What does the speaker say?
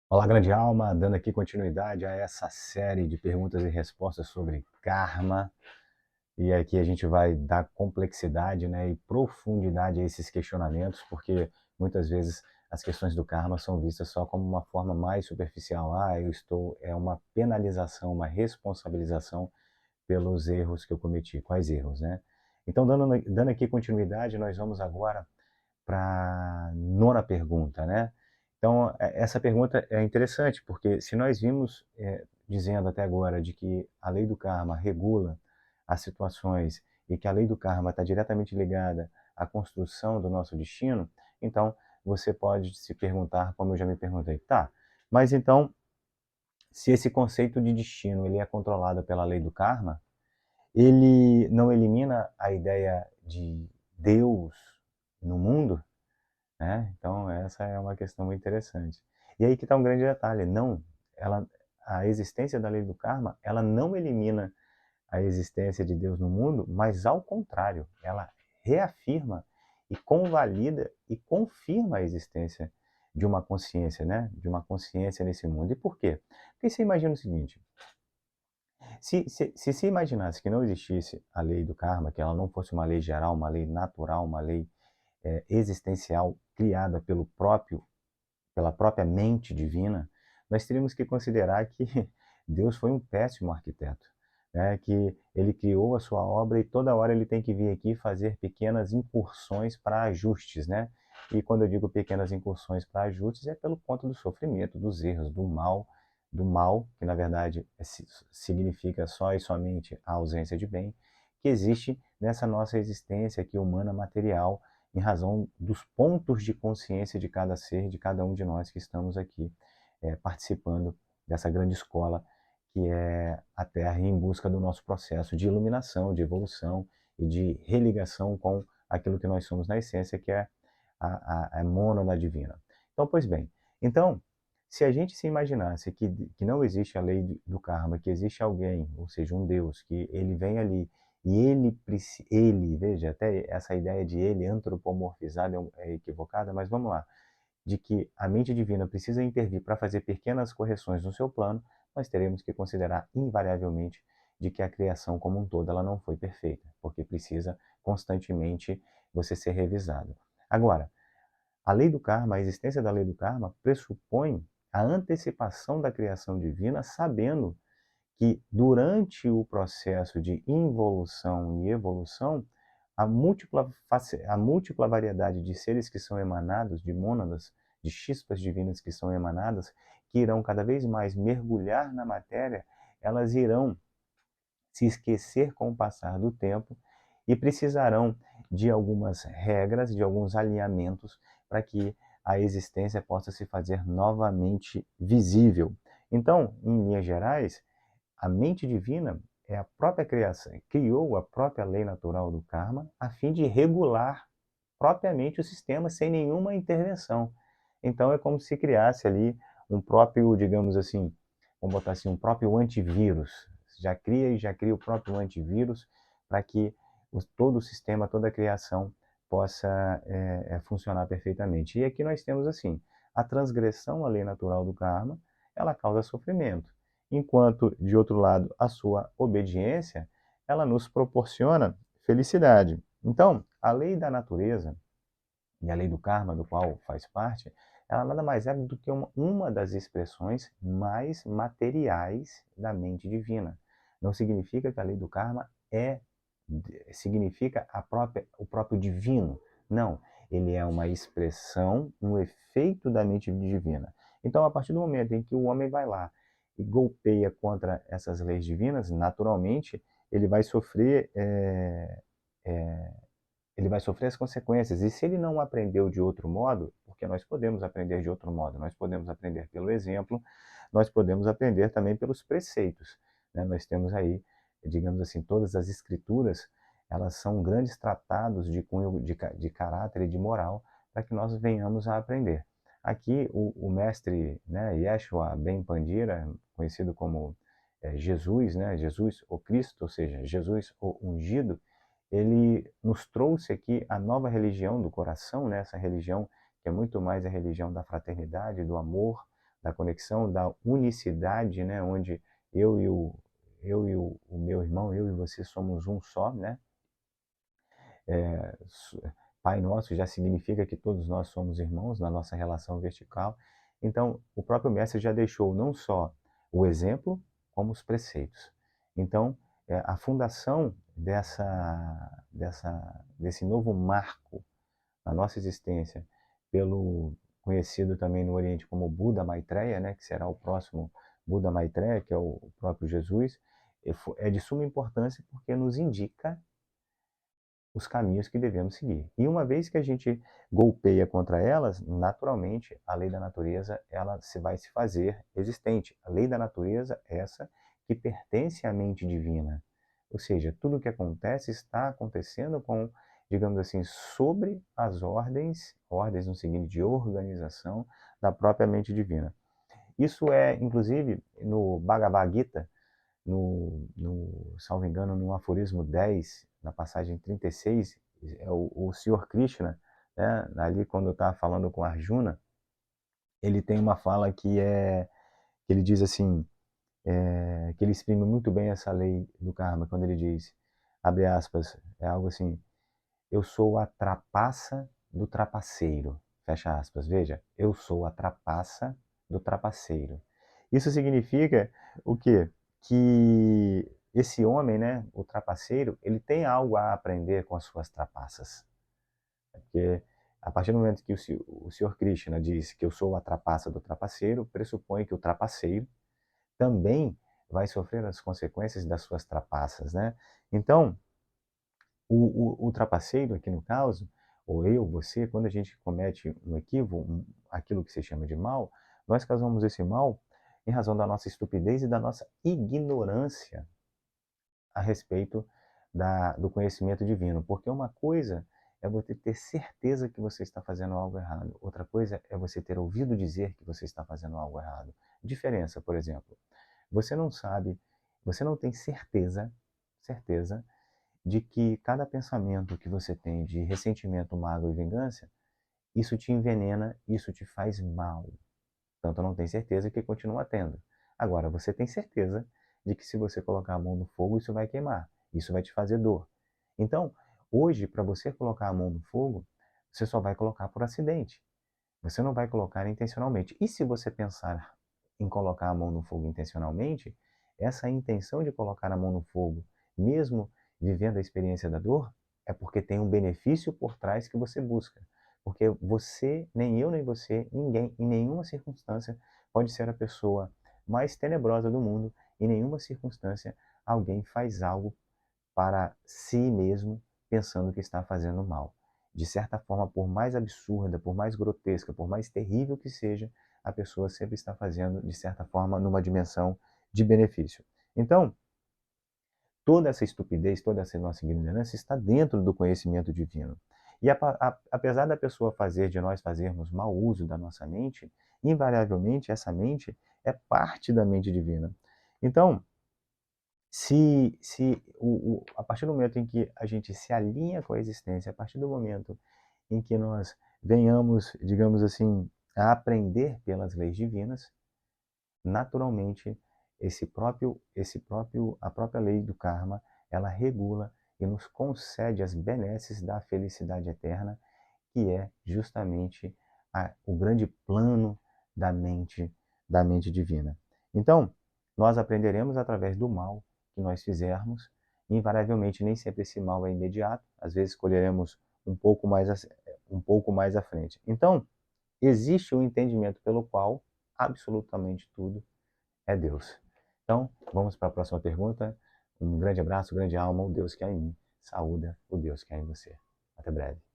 Olá, grande alma, dando aqui continuidade a essa série de perguntas e respostas sobre karma. E aqui a gente vai dar complexidade, né, e profundidade a esses questionamentos, porque muitas vezes as questões do karma são vistas só como uma forma mais superficial. É uma penalização, uma responsabilização pelos erros que eu cometi. Quais erros, né? Então, dando aqui continuidade, nós vamos agora para a nona pergunta, né? Então, essa pergunta é interessante, porque se nós vimos dizendo até agora de que a lei do karma regula as situações e que a lei do karma está diretamente ligada à construção do nosso destino, então você pode se perguntar, como eu já me perguntei, tá, mas então, se esse conceito de destino ele é controlado pela lei do karma, ele não elimina a ideia de Deus no mundo? Né? Então, essa é uma questão muito interessante. E aí que está um grande detalhe. Não, a existência da lei do karma, ela não elimina a existência de Deus no mundo, mas ao contrário, ela reafirma e convalida e confirma a existência de uma consciência, né? De uma consciência nesse mundo. E por quê? Porque você imagina o seguinte: se imaginasse que não existisse a lei do karma, que ela não fosse uma lei geral, uma lei natural, uma lei existencial criada pela própria mente divina, nós teríamos que considerar que Deus foi um péssimo arquiteto, né? Que ele criou a sua obra e toda hora ele tem que vir aqui fazer pequenas incursões para ajustes, né? E quando eu digo pequenas incursões para ajustes, é pelo conta do sofrimento, dos erros, do mal, que na verdade significa só e somente a ausência de bem, que existe nessa nossa existência aqui humana material, em razão dos pontos de consciência de cada ser, de cada um de nós que estamos aqui participando dessa grande escola que é a Terra, em busca do nosso processo de iluminação, de evolução e de religação com aquilo que nós somos na essência, que é a mônada divina. Então, pois bem, então, se a gente se imaginasse que não existe a lei do karma, que existe alguém, ou seja, um Deus, que ele vem ali e veja, até essa ideia de ele antropomorfizado é equivocada, mas vamos lá, de que a mente divina precisa intervir para fazer pequenas correções no seu plano, nós teremos que considerar invariavelmente de que a criação como um todo ela não foi perfeita, porque precisa constantemente você ser revisado. Agora, a lei do karma, a existência da lei do karma pressupõe a antecipação da criação divina, sabendo que durante o processo de involução e evolução, a múltipla variedade de seres que são emanados, de mônadas, de chispas divinas que são emanadas, que irão cada vez mais mergulhar na matéria, elas irão se esquecer com o passar do tempo e precisarão de algumas regras, de alguns alinhamentos para que a existência possa se fazer novamente visível. Então, em linhas gerais, a mente divina é a própria criação, criou a própria lei natural do karma a fim de regular propriamente o sistema sem nenhuma intervenção. Então é como se criasse ali um próprio, digamos assim, vamos botar assim, um próprio antivírus. Já cria o próprio antivírus para que todo o sistema, toda a criação possa funcionar perfeitamente. E aqui nós temos assim, a transgressão à lei natural do karma, ela causa sofrimento, enquanto de outro lado a sua obediência, ela nos proporciona felicidade. Então, a lei da natureza e a lei do karma, do qual faz parte, ela nada mais é do que uma das expressões mais materiais da mente divina. Não significa que a lei do karma significa o próprio divino. Não, ele é uma expressão, um efeito da mente divina. Então, a partir do momento em que o homem vai lá e golpeia contra essas leis divinas, naturalmente ele vai sofrer é, ele vai sofrer as consequências. E se ele não aprendeu de outro modo, porque nós podemos aprender de outro modo, nós podemos aprender pelo exemplo, nós podemos aprender também pelos preceitos. Né? Nós temos aí, digamos assim, todas as escrituras, elas são grandes tratados de cunho de caráter e de moral para que nós venhamos a aprender. Aqui, o mestre, né, Yeshua Ben Pandira, conhecido como Jesus, né, Jesus o Cristo, ou seja, Jesus o ungido, ele nos trouxe aqui a nova religião do coração, né? Essa religião que é muito mais a religião da fraternidade, do amor, da conexão, da unicidade, né? Onde eu e o meu irmão, eu e você somos um só, né? É, Pai Nosso já significa que todos nós somos irmãos na nossa relação vertical. Então, o próprio Mestre já deixou não só o exemplo, como os preceitos. Então, a fundação desse novo marco na nossa existência, pelo conhecido também no Oriente como Buda Maitreya, né, que será o próximo Buda Maitreya, que é o próprio Jesus, é de suma importância porque nos indica os caminhos que devemos seguir. E uma vez que a gente golpeia contra elas, naturalmente a lei da natureza ela vai se fazer existente. A lei da natureza é essa que pertence à mente divina. Ou seja, tudo o que acontece está acontecendo com, digamos assim, sobre as ordens no sentido de organização da própria mente divina. Isso é, inclusive, no Bhagavad Gita, salvo engano, no aforismo 10, na passagem 36, é o Senhor Krishna, né, ali quando está falando com Arjuna, ele tem uma fala que ele diz assim, que ele exprime muito bem essa lei do karma, quando ele diz, abre aspas, é algo assim, eu sou a trapaça do trapaceiro, fecha aspas, veja, eu sou a trapaça do trapaceiro. Isso significa o quê? Que esse homem, né, o trapaceiro, ele tem algo a aprender com as suas trapaças. Porque a partir do momento que o Senhor Krishna diz que eu sou a trapaça do trapaceiro, pressupõe que o trapaceiro também vai sofrer as consequências das suas trapaças, né? Então, o trapaceiro, aqui no caso, ou eu, você, quando a gente comete um equívoco, aquilo que se chama de mal, nós causamos esse mal em razão da nossa estupidez e da nossa ignorância a respeito do conhecimento divino. Porque uma coisa é você ter certeza que você está fazendo algo errado, outra coisa é você ter ouvido dizer que você está fazendo algo errado. Diferença, por exemplo, você não sabe, você não tem certeza de que cada pensamento que você tem de ressentimento, mágoa e vingança, isso te envenena, isso te faz mal. Tanto não tem certeza que continua tendo. Agora, você tem certeza de que se você colocar a mão no fogo, isso vai queimar, isso vai te fazer dor. Então, hoje, para você colocar a mão no fogo, você só vai colocar por acidente. Você não vai colocar intencionalmente. E se você pensar em colocar a mão no fogo intencionalmente, essa intenção de colocar a mão no fogo, mesmo vivendo a experiência da dor, é porque tem um benefício por trás que você busca. Porque você, nem eu, nem você, ninguém, em nenhuma circunstância, pode ser a pessoa mais tenebrosa do mundo. Em nenhuma circunstância, alguém faz algo para si mesmo, pensando que está fazendo mal. De certa forma, por mais absurda, por mais grotesca, por mais terrível que seja, a pessoa sempre está fazendo, de certa forma, numa dimensão de benefício. Então, toda essa estupidez, toda essa nossa ignorância está dentro do conhecimento divino. E apesar da pessoa fazer, de nós fazermos mau uso da nossa mente, invariavelmente essa mente é parte da mente divina. Então, a partir do momento em que a gente se alinha com a existência, a partir do momento em que nós venhamos, digamos assim, a aprender pelas leis divinas, naturalmente a própria lei do karma, ela regula e nos concede as benesses da felicidade eterna, que é justamente o grande plano da mente divina. Então, nós aprenderemos através do mal que nós fizermos, invariavelmente nem sempre esse mal é imediato, às vezes escolheremos um pouco mais à frente. Então, existe um entendimento pelo qual absolutamente tudo é Deus. Então, vamos para a próxima pergunta. Um grande abraço, grande alma, o Deus que há em mim. Saúda o Deus que há em você. Até breve.